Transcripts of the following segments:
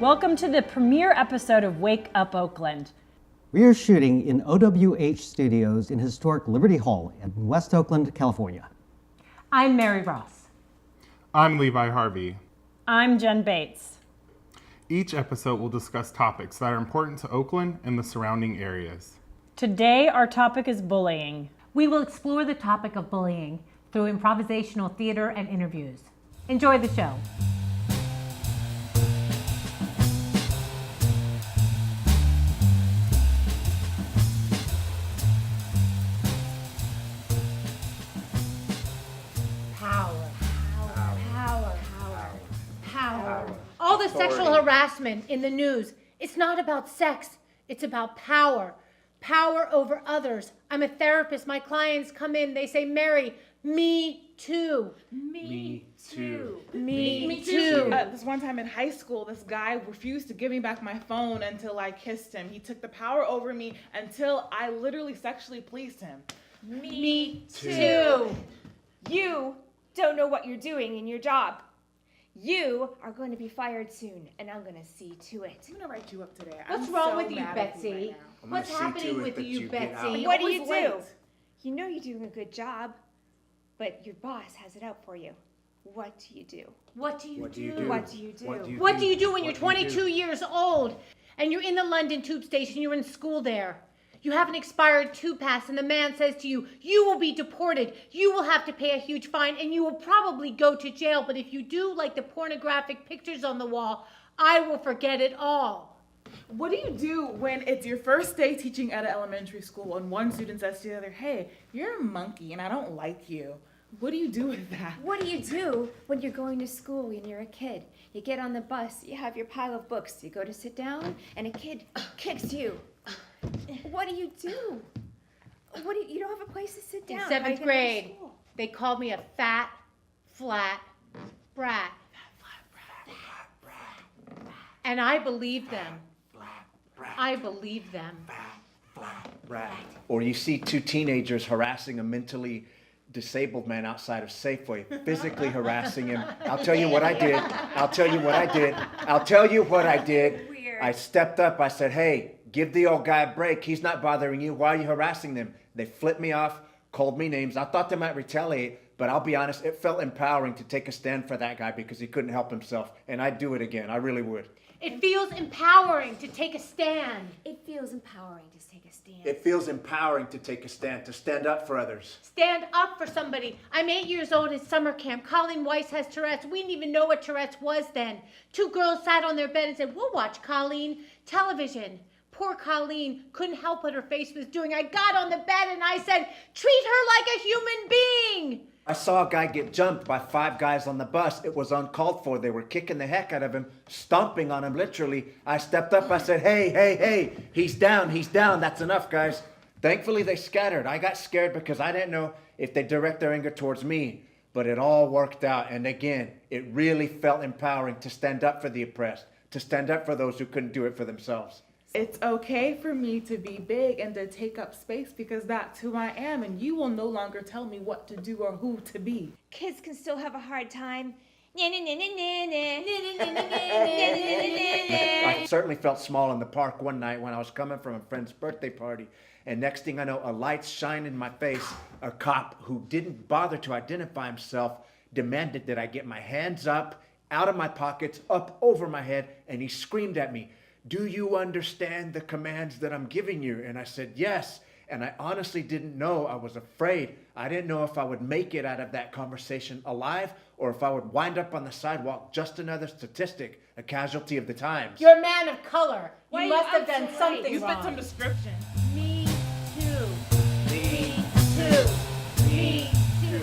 Welcome to the premiere episode of Wake Up Oakland. We are shooting in OWH Studios in historic Liberty Hall in West Oakland, California. I'm Mary Ross. I'm Levi Harvey. I'm Jen Bates. Each episode will discuss topics that are important to Oakland and the surrounding areas. Today, our topic is bullying. We will explore the topic of bullying through improvisational theater and interviews. Enjoy the show. All the sexual harassment in the news, it's not about sex, it's about power. Power over others. I'm a therapist. My clients come in, they say, Mary, me too. Me too. Me too. This one time in high school, this guy refused to give me back my phone until I kissed him. He took the power over me until I literally sexually pleased him. Me too. You don't know what you're doing in your job. You are going to be fired soon, and I'm going to see to it. I'm going to write you up today. What's wrong with you, Betsy? What's happening with you, Betsy? What do you do? You know you're doing a good job, but your boss has it out for you. What do you do? What do you do? What do you do? What do you do when you're 22 years old and you're in the London tube station, you're in school there? You have an expired tube pass and the man says to you, you will be deported, you will have to pay a huge fine, and you will probably go to jail. But if you do like the pornographic pictures on the wall, I will forget it all. What do you do when it's your first day teaching at an elementary school and one student says to the other, hey, you're a monkey and I don't like you? What do you do with that? What do you do when you're going to school when you're a kid? You get on the bus, you have your pile of books, you go to sit down, and a kid kicks you. What do you do? You don't have a place to sit down. In seventh grade, they called me a fat, flat brat. And I believed them. I believed them. Or you see two teenagers harassing a mentally disabled man outside of Safeway, physically harassing him. I'll tell you what I did. Weird. I stepped up. I said, hey, give the old guy a break. He's not bothering you. Why are you harassing them? They flipped me off, called me names. I thought they might retaliate, but I'll be honest, it felt empowering to take a stand for that guy because he couldn't help himself. And I'd do it again. I really would. It feels empowering to take a stand. It feels empowering to take a stand. It feels empowering to take a stand, to stand up for others. Stand up for somebody. I'm 8 years old at summer camp. Colleen Weiss has Tourette's. We didn't even know what Tourette's was then. Two girls sat on their bed and said, we'll watch Colleen television. Poor Colleen couldn't help what her face was doing. I got on the bed and I said, treat her like a human being. I saw a guy get jumped by 5 guys on the bus. It was uncalled for. They were kicking the heck out of him, stomping on him literally. I stepped up. I said, hey, he's down. That's enough, guys. Thankfully, they scattered. I got scared because I didn't know if they direct their anger towards me, but it all worked out. And again, it really felt empowering to stand up for the oppressed, to stand up for those who couldn't do it for themselves. It's okay for me to be big and to take up space because that's who I am, and you will no longer tell me what to do or who to be. Kids can still have a hard time. I certainly felt small in the park one night when I was coming from a friend's birthday party, and next thing I know, a light shined in my face. A cop who didn't bother to identify himself demanded that I get my hands up, out of my pockets, up over my head, and he screamed at me, do you understand the commands that I'm giving you? And I said, yes. And I honestly didn't know. I was afraid. I didn't know if I would make it out of that conversation alive or if I would wind up on the sidewalk, just another statistic, a casualty of the times. You're a man of color. You must have done something You wrong. fit some description. Me too. Me too.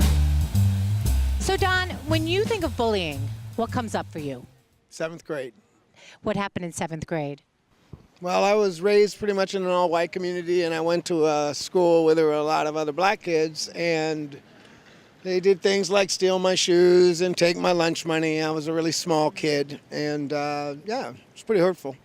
So, Don, when you think of bullying, what comes up for you? 7th grade. What happened in 7th grade? Well, I was raised pretty much in an all-white community, and I went to a school where there were a lot of other black kids, and they did things like steal my shoes and take my lunch money. I was a really small kid, and yeah, it was pretty hurtful.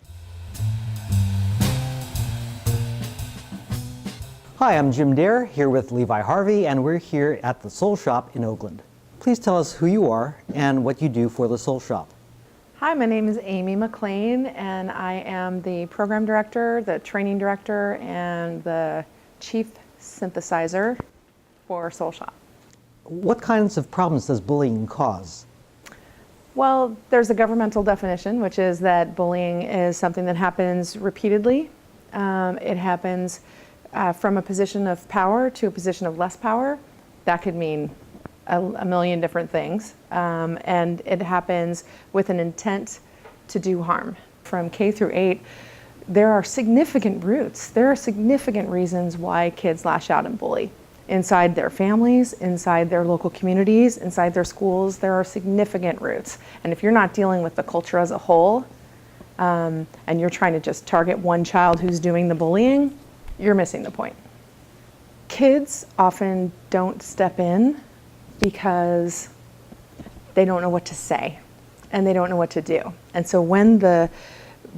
Hi, I'm Jim Dare, here with Levi Harvey, and we're here at the Soul Shop in Oakland. Please tell us who you are and what you do for the Soul Shop. Hi, my name is Amy McLean, and I am the program director, the training director, and the chief synthesizer for Soul Shop. What kinds of problems does bullying cause? Well, there's a governmental definition, which is that bullying is something that happens repeatedly. It happens from a position of power to a position of less power. That could mean a million different things. And it happens with an intent to do harm. From K through 8, there are significant roots. There are significant reasons why kids lash out and bully. Inside their families, inside their local communities, inside their schools, there are significant roots. And if you're not dealing with the culture as a whole, and you're trying to just target one child who's doing the bullying, you're missing the point. Kids often don't step in because they don't know what to say and they don't know what to do. And so when the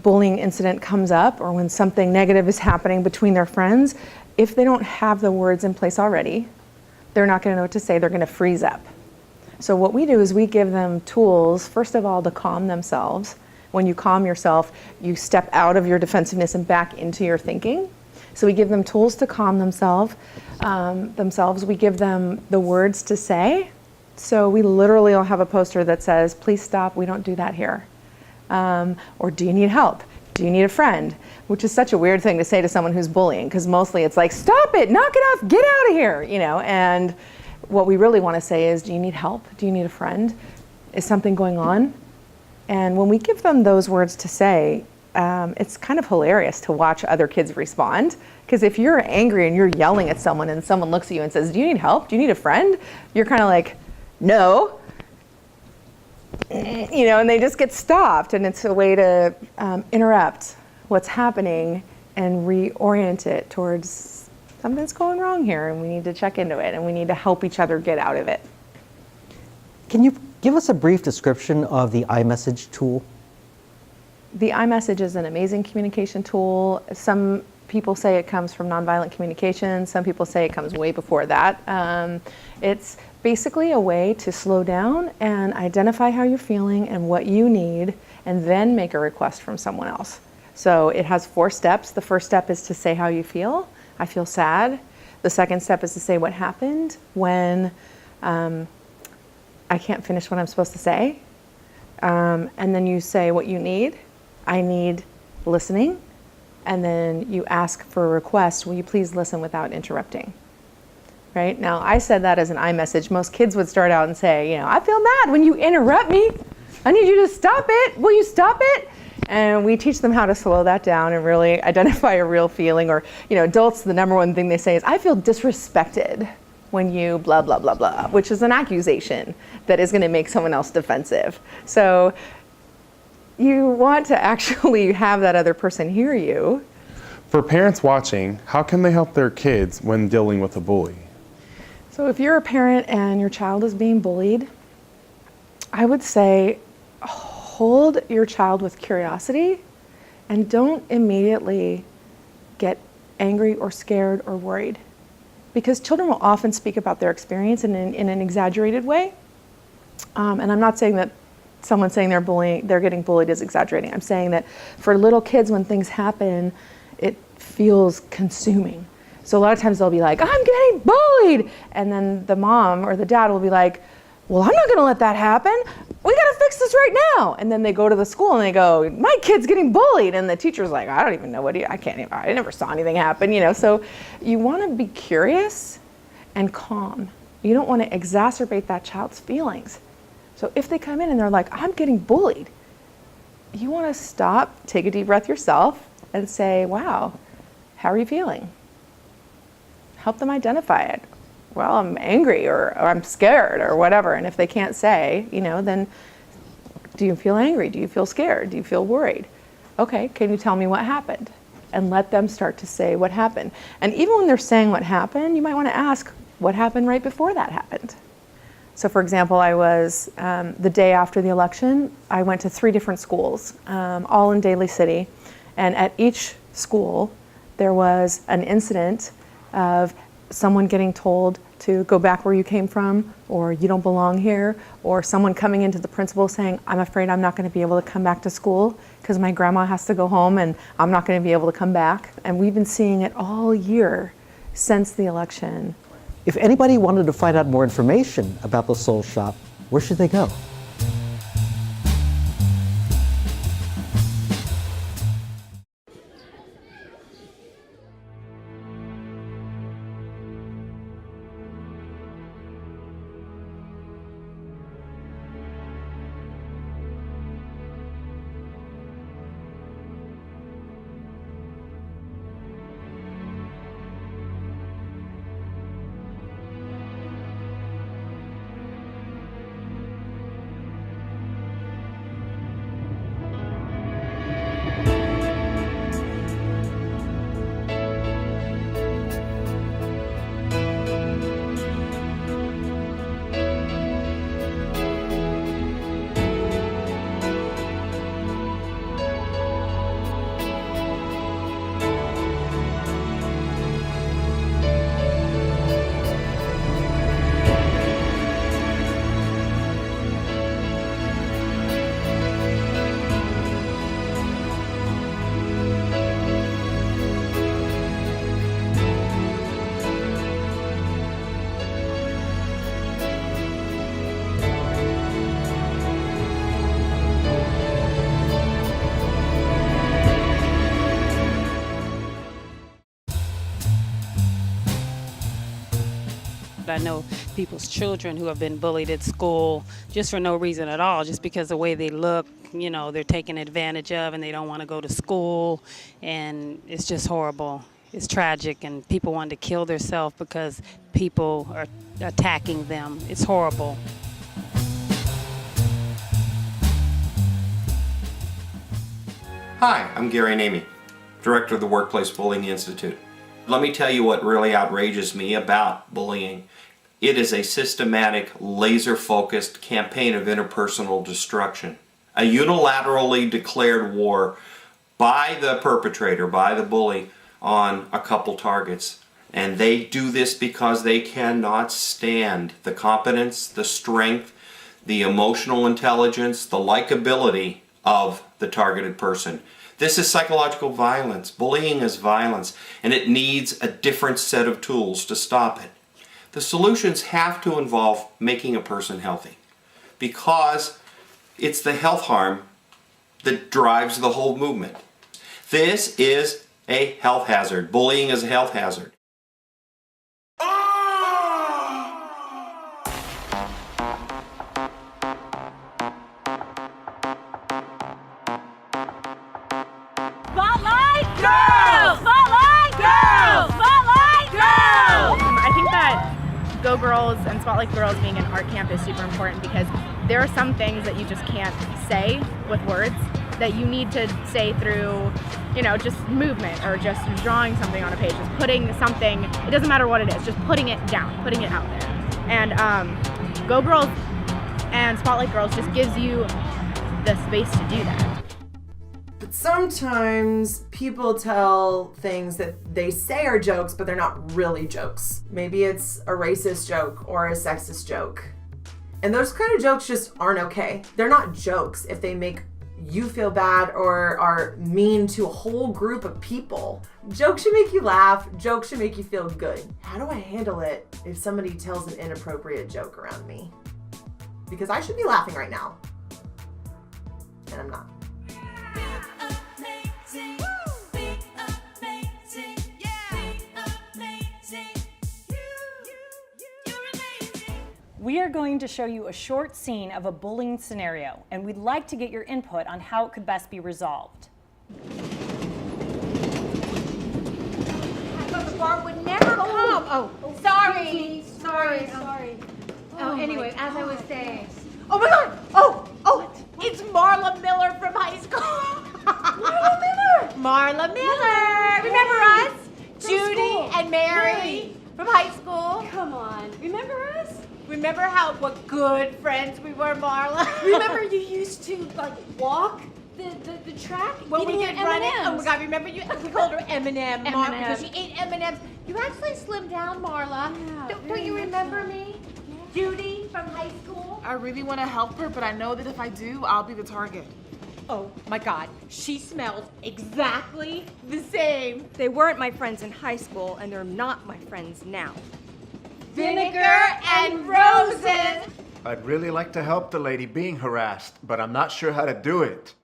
bullying incident comes up or when something negative is happening between their friends, if they don't have the words in place already, they're not going to know what to say. They're going to freeze up. So what we do is we give them tools, first of all, to calm themselves. When you calm yourself, you step out of your defensiveness and back into your thinking. So we give them tools to calm themselves. We give them the words to say. So we literally will have a poster that says, please stop, we don't do that here. Or do you need help? Do you need a friend? Which is such a weird thing to say to someone who's bullying, because mostly it's like, stop it, knock it off, get out of here, and what we really want to say is, do you need help? Do you need a friend? Is something going on? And when we give them those words to say, it's kind of hilarious to watch other kids respond. Because if you're angry and you're yelling at someone and someone looks at you and says, do you need help? Do you need a friend? You're kind of like, no. And they just get stopped. And it's a way to interrupt what's happening and reorient it towards something's going wrong here and we need to check into it and we need to help each other get out of it. Can you give us a brief description of the iMessage tool? The iMessage is an amazing communication tool. Some people say it comes from nonviolent communication. Some people say it comes way before that. It's basically a way to slow down and identify how you're feeling and what you need, and then make a request from someone else. So it has 4 steps. The first step is to say how you feel. I feel sad. The second step is to say what happened when I can't finish what I'm supposed to say. And then you say what you need. I need listening. And then you ask for a request. Will you please listen without interrupting? Right? Now, I said that as an iMessage. Most kids would start out and say, I feel mad when you interrupt me. I need you to stop it. Will you stop it? And we teach them how to slow that down and really identify a real feeling. Or, adults, the number one thing they say is, I feel disrespected when you blah, blah, blah, blah, which is an accusation that is going to make someone else defensive. So you want to actually have that other person hear you. For parents watching, how can they help their kids when dealing with a bully? So if you're a parent and your child is being bullied, I would say hold your child with curiosity and don't immediately get angry or scared or worried. Because children will often speak about their experience in an exaggerated way. And I'm not saying that someone saying they're getting bullied is exaggerating. I'm saying that for little kids, when things happen, it feels consuming. So a lot of times they'll be like, I'm getting bullied. And then the mom or the dad will be like, well, I'm not gonna let that happen. We gotta fix this right now. And then they go to the school and they go, my kid's getting bullied. And the teacher's like, I don't even know I never saw anything happen, So you wanna be curious and calm. You don't wanna exacerbate that child's feelings. So if they come in and they're like, I'm getting bullied, you wanna stop, take a deep breath yourself and say, wow, how are you feeling? Help them identify it. Well, I'm angry or I'm scared or whatever. And if they can't say, then do you feel angry? Do you feel scared? Do you feel worried? Okay, can you tell me what happened? And let them start to say what happened. And even when they're saying what happened, you might want to ask what happened right before that happened. So for example, I was, the day after the election, I went to 3 different schools, all in Daly City. And at each school, there was an incident of someone getting told to go back where you came from, or you don't belong here, or someone coming into the principal saying, I'm afraid I'm not going to be able to come back to school because my grandma has to go home and I'm not going to be able to come back. And we've been seeing it all year since the election. If anybody wanted to find out more information about the Soul Shop, where should they go? I know people's children who have been bullied at school just for no reason at all, just because the way they look, you know, they're taken advantage of and they don't want to go to school, and it's just horrible. It's tragic, and people want to kill themselves because people are attacking them. It's horrible. Hi, I'm Gary Namey, Director of the Workplace Bullying Institute. Let me tell you what really outrages me about bullying. It is a systematic, laser-focused campaign of interpersonal destruction. A unilaterally declared war by the perpetrator, by the bully, on a couple targets. And they do this because they cannot stand the competence, the strength, the emotional intelligence, the likability of the targeted person. This is psychological violence. Bullying is violence, and it needs a different set of tools to stop it. The solutions have to involve making a person healthy, because it's the health harm that drives the whole movement. This is a health hazard. Bullying is a health hazard. Spotlight Girls! Spotlight Girls! Spotlight Girls! I think that Go Girls and Spotlight Girls being an art camp is super important, because there are some things that you just can't say with words that you need to say through, you know, just movement, or just drawing something on a page, just putting something, it doesn't matter what it is, just putting it down, putting it out there. And Go Girls and Spotlight Girls just gives you the space to do that. But sometimes people tell things that they say are jokes, but they're not really jokes. Maybe it's a racist joke or a sexist joke. And those kind of jokes just aren't okay. They're not jokes if they make you feel bad or are mean to a whole group of people. Jokes should make you laugh. Jokes should make you feel good. How do I handle it if somebody tells an inappropriate joke around me? Because I should be laughing right now. And I'm not. We are going to show you a short scene of a bullying scenario, and we'd like to get your input on how it could best be resolved. I thought the bar would never come. Oh, sorry. Oh, anyway, as I was saying. Oh my God! Oh, it's Marla Miller from high school. Marla Miller! Remember us? Judy and Mary from high school. Come on, remember us? Remember what good friends we were, Marla? Remember you used to walk the track when we eating did your running? M&Ms. Oh my God, remember we called her M&M, Marla, because she ate M&Ms. You actually slimmed down, Marla. Don't you remember me? Judy from high school? I really want to help her, but I know that if I do, I'll be the target. Oh my God, she smells exactly the same. They weren't my friends in high school, and they're not my friends now. Vinegar and roses. I'd really like to help the lady being harassed, but I'm not sure how to do it.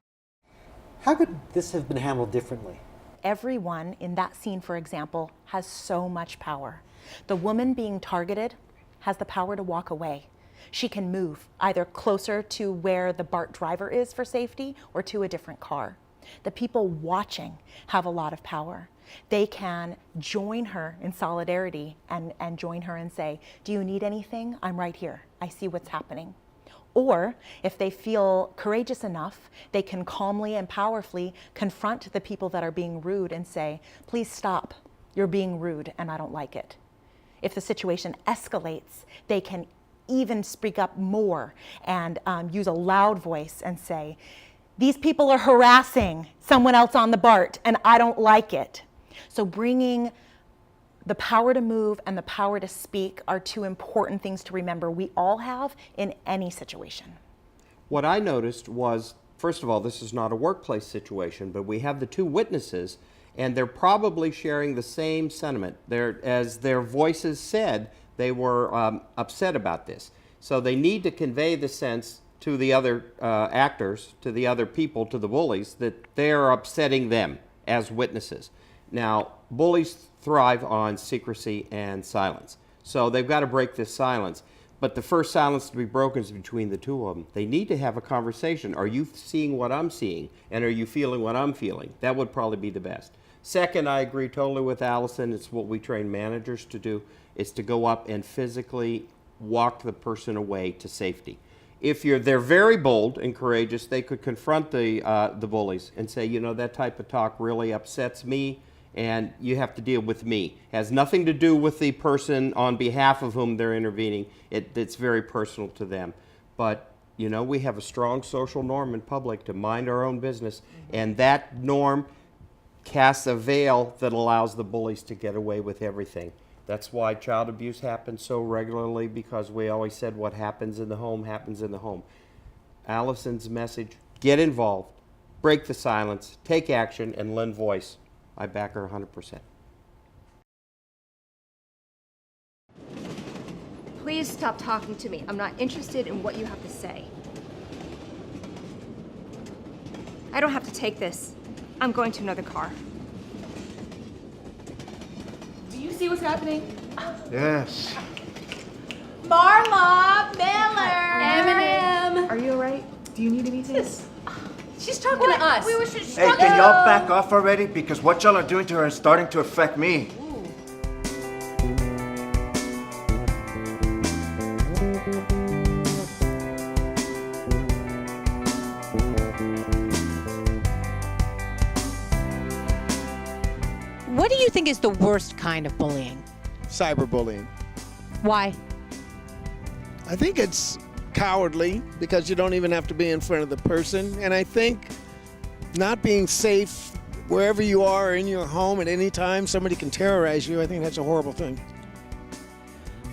How could this have been handled differently? Everyone in that scene, for example, has so much power. The woman being targeted has the power to walk away. She can move either closer to where the BART driver is for safety or to a different car. The people watching have a lot of power. They can join her in solidarity and join her and say, do you need anything? I'm right here. I see what's happening. Or if they feel courageous enough, they can calmly and powerfully confront the people that are being rude and say, please stop. You're being rude and I don't like it. If the situation escalates, they can even speak up more and use a loud voice and say, these people are harassing someone else on the BART and I don't like it. So bringing the power to move and the power to speak are two important things to remember we all have in any situation. What I noticed was, first of all, this is not a workplace situation, but we have the two witnesses and they're probably sharing the same sentiment. As their voices said, they were upset about this. So they need to convey the sense to the other actors, to the other people, to the bullies, that they're upsetting them as witnesses. Now, bullies thrive on secrecy and silence. So they've got to break this silence. But the first silence to be broken is between the two of them. They need to have a conversation. Are you seeing what I'm seeing? And are you feeling what I'm feeling? That would probably be the best. Second, I agree totally with Allison. It's what we train managers to do, is to go up and physically walk the person away to safety. If they're very bold and courageous, they could confront the bullies and say, you know, that type of talk really upsets me and you have to deal with me. It has nothing to do with the person on behalf of whom they're intervening. It's very personal to them. But, you know, we have a strong social norm in public to mind our own business, and that norm casts a veil that allows the bullies to get away with everything. That's why child abuse happens so regularly, because we always said what happens in the home happens in the home. Allison's message, get involved, break the silence, take action, and lend voice. I back her 100%. Please stop talking to me. I'm not interested in what you have to say. I don't have to take this. I'm going to another car. Do you see what's happening? Yes. Marla Miller. Eminem. Are you alright? Do you need anything? She's talking to us. We were Hey, can y'all back off already? Because what y'all are doing to her is starting to affect me. What do you think is the worst kind of bullying? Cyberbullying. Why? I think it's cowardly because you don't even have to be in front of the person. And I think not being safe wherever you are in your home at any time, somebody can terrorize you. I think that's a horrible thing.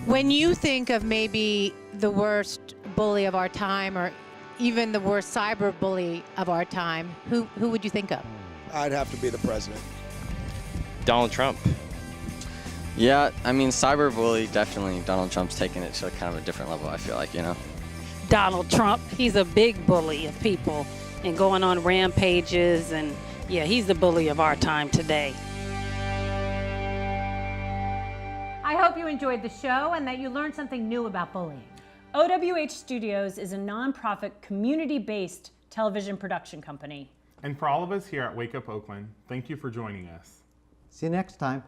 When you think of maybe the worst bully of our time, or even the worst cyber bully of our time, who would you think of? I'd have to be the president. Donald Trump. Yeah, I mean, cyberbully, definitely. Donald Trump's taking it to kind of a different level, I feel like, you know? Donald Trump, he's a big bully of people and going on rampages, and yeah, he's the bully of our time today. I hope you enjoyed the show and that you learned something new about bullying. OWH Studios is a nonprofit, community-based television production company. And for all of us here at Wake Up Oakland, thank you for joining us. See you next time.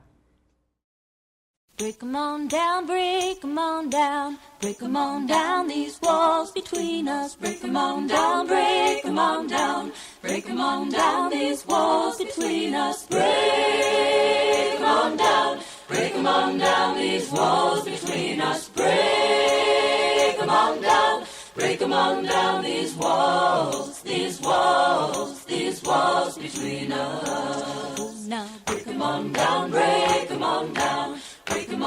Break 'em on down, break 'em on down, break 'em on down, these walls between us. Break 'em on down, break 'em on down, break 'em on down, these walls between us. Break 'em on down, break 'em on down, these walls between us. Break 'em on down, break 'em on down, these walls, these walls, these walls between us. Now break 'em on down, break 'em on down.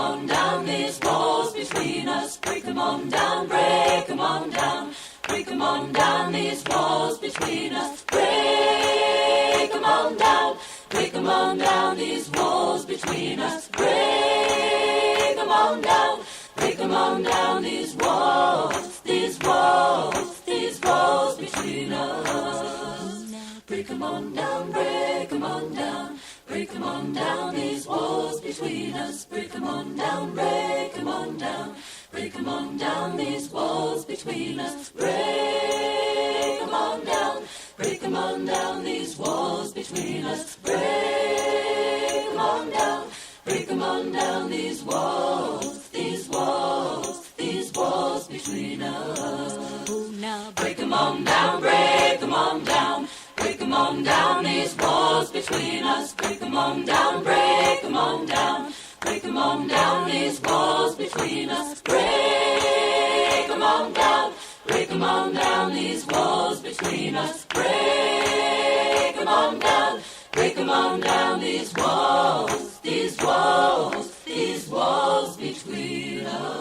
on down, these walls between us. Break 'em on down, break 'em on down. Break 'em on down, these walls between us. Break 'em on down. Break 'em on down, these walls between us. Break 'em on down. Break 'em on down, these walls, these walls, these walls between us. Break 'em on down, break 'em on down. Break 'em on down, these walls between us. Break 'em on down, break 'em on down. Break 'em on down, these walls between us. Break 'em on down. Break 'em on down, these walls between us. Break 'em on down. Break 'em on down, these walls, these walls, these walls between us. Now break 'em on down, break 'em on down. Break 'em on down, these walls between us. Break 'em on down, break 'em on down. Break 'em on down, these walls between us. Break 'em on down. Break 'em on down, these walls between us. Break 'em on down. Break 'em on down, these walls, these walls, these walls between us.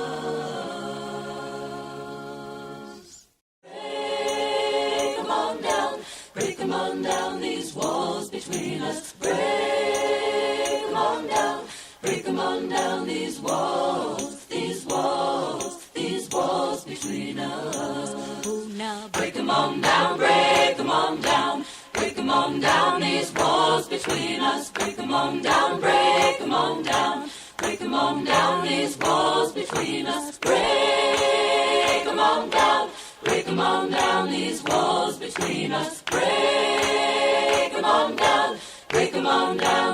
Break 'em on down. Break 'em on down, these walls between us. Break 'em on down. Break 'em on down, these walls, these walls, these walls between us. Now break 'em on down, break 'em on down. Break 'em on down, these walls between us. Break 'em on down, break 'em on down. Break 'em on down, these walls between us. Break 'em on down. Break 'em on down, these walls between us. Break 'em on down. Break 'em on down.